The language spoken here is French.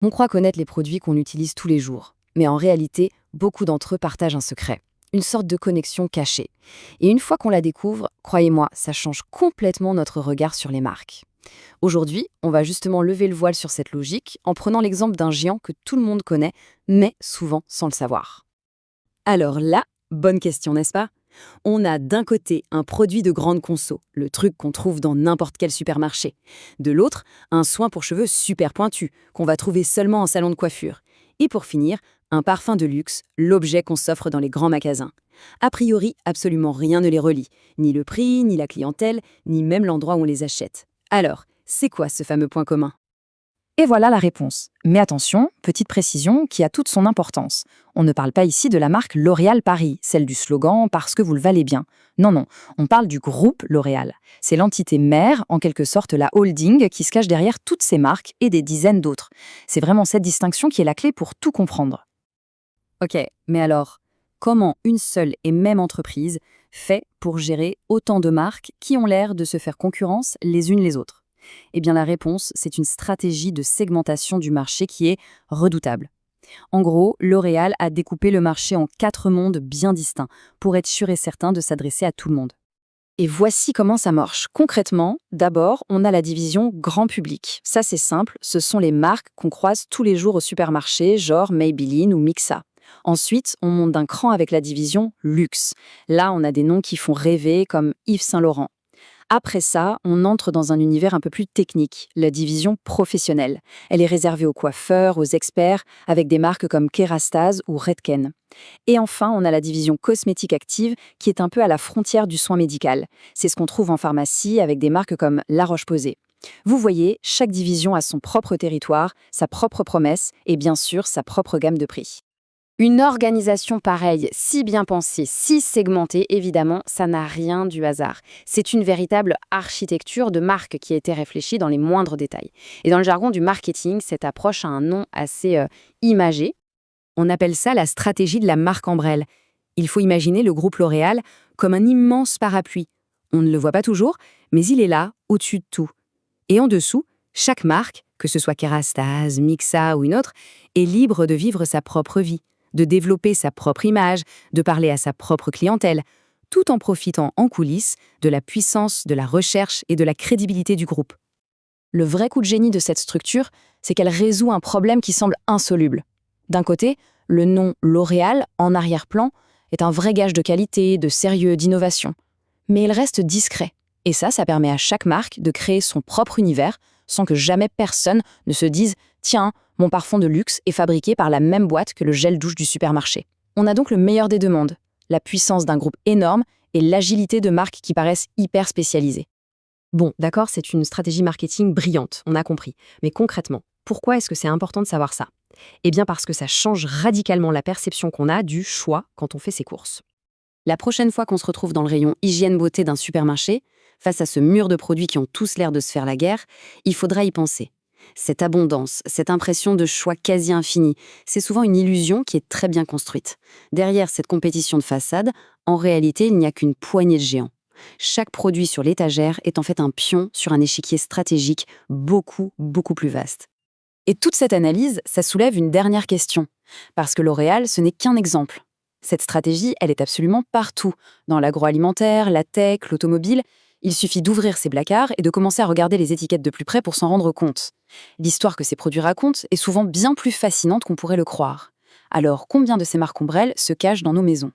On croit connaître les produits qu'on utilise tous les jours, mais en réalité, beaucoup d'entre eux partagent un secret, une sorte de connexion cachée. Et une fois qu'on la découvre, croyez-moi, ça change complètement notre regard sur les marques. Aujourd'hui, on va justement lever le voile sur cette logique en prenant l'exemple d'un géant que tout le monde connaît, mais souvent sans le savoir. Alors là, bonne question, n'est-ce pas? On a d'un côté un produit de grande conso, le truc qu'on trouve dans n'importe quel supermarché. De l'autre, un soin pour cheveux super pointu, qu'on va trouver seulement en salon de coiffure. Et pour finir, un parfum de luxe, l'objet qu'on s'offre dans les grands magasins. A priori, absolument rien ne les relie, ni le prix, ni la clientèle, ni même l'endroit où on les achète. Alors, c'est quoi ce fameux point commun? Et voilà la réponse. Mais attention, petite précision qui a toute son importance. On ne parle pas ici de la marque L'Oréal Paris, celle du slogan «Parce que vous le valez bien». Non, non, on parle du groupe L'Oréal. C'est l'entité mère, en quelque sorte la holding, qui se cache derrière toutes ces marques et des dizaines d'autres. C'est vraiment cette distinction qui est la clé pour tout comprendre. Ok, mais alors, comment une seule et même entreprise fait pour gérer autant de marques qui ont l'air de se faire concurrence les unes les autres? Eh bien la réponse, c'est une stratégie de segmentation du marché qui est redoutable. En gros, L'Oréal a découpé le marché en 4 mondes bien distincts pour être sûr et certain de s'adresser à tout le monde. Et voici comment ça marche. Concrètement, d'abord, on a la division grand public. Ça, c'est simple, ce sont les marques qu'on croise tous les jours au supermarché, genre Maybelline ou Mixa. Ensuite, on monte d'un cran avec la division luxe. Là, on a des noms qui font rêver, comme Yves Saint Laurent. Après ça, on entre dans un univers un peu plus technique, la division professionnelle. Elle est réservée aux coiffeurs, aux experts, avec des marques comme Kerastase ou Redken. Et enfin, on a la division cosmétique active, qui est un peu à la frontière du soin médical. C'est ce qu'on trouve en pharmacie avec des marques comme La Roche-Posay. Vous voyez, chaque division a son propre territoire, sa propre promesse et bien sûr sa propre gamme de prix. Une organisation pareille, si bien pensée, si segmentée, évidemment, ça n'a rien du hasard. C'est une véritable architecture de marque qui a été réfléchie dans les moindres détails. Et dans le jargon du marketing, cette approche a un nom assez imagé. On appelle ça la stratégie de la marque Ambrelle. Il faut imaginer le groupe L'Oréal comme un immense parapluie. On ne le voit pas toujours, mais il est là, au-dessus de tout. Et en dessous, chaque marque, que ce soit Kerastase, Mixa ou une autre, est libre de vivre sa propre vie, de développer sa propre image, de parler à sa propre clientèle, tout en profitant en coulisses de la puissance, de la recherche et de la crédibilité du groupe. Le vrai coup de génie de cette structure, c'est qu'elle résout un problème qui semble insoluble. D'un côté, le nom L'Oréal, en arrière-plan, est un vrai gage de qualité, de sérieux, d'innovation. Mais il reste discret. Et ça permet à chaque marque de créer son propre univers sans que jamais personne ne se dise « Tiens, mon parfum de luxe est fabriqué par la même boîte que le gel douche du supermarché ». On a donc le meilleur des deux mondes, la puissance d'un groupe énorme et l'agilité de marques qui paraissent hyper spécialisées. Bon, d'accord, c'est une stratégie marketing brillante, on a compris. Mais concrètement, pourquoi est-ce que c'est important de savoir ça? Eh bien parce que ça change radicalement la perception qu'on a du choix quand on fait ses courses. La prochaine fois qu'on se retrouve dans le rayon hygiène-beauté d'un supermarché, face à ce mur de produits qui ont tous l'air de se faire la guerre, il faudra y penser. Cette abondance, cette impression de choix quasi infini, c'est souvent une illusion qui est très bien construite. Derrière cette compétition de façade, en réalité, il n'y a qu'une poignée de géants. Chaque produit sur l'étagère est en fait un pion sur un échiquier stratégique beaucoup, beaucoup plus vaste. Et toute cette analyse, ça soulève une dernière question. Parce que L'Oréal, ce n'est qu'un exemple. Cette stratégie, elle est absolument partout. Dans l'agroalimentaire, la tech, l'automobile. Il suffit d'ouvrir ses placards et de commencer à regarder les étiquettes de plus près pour s'en rendre compte. L'histoire que ces produits racontent est souvent bien plus fascinante qu'on pourrait le croire. Alors, combien de ces marques ombrelles se cachent dans nos maisons?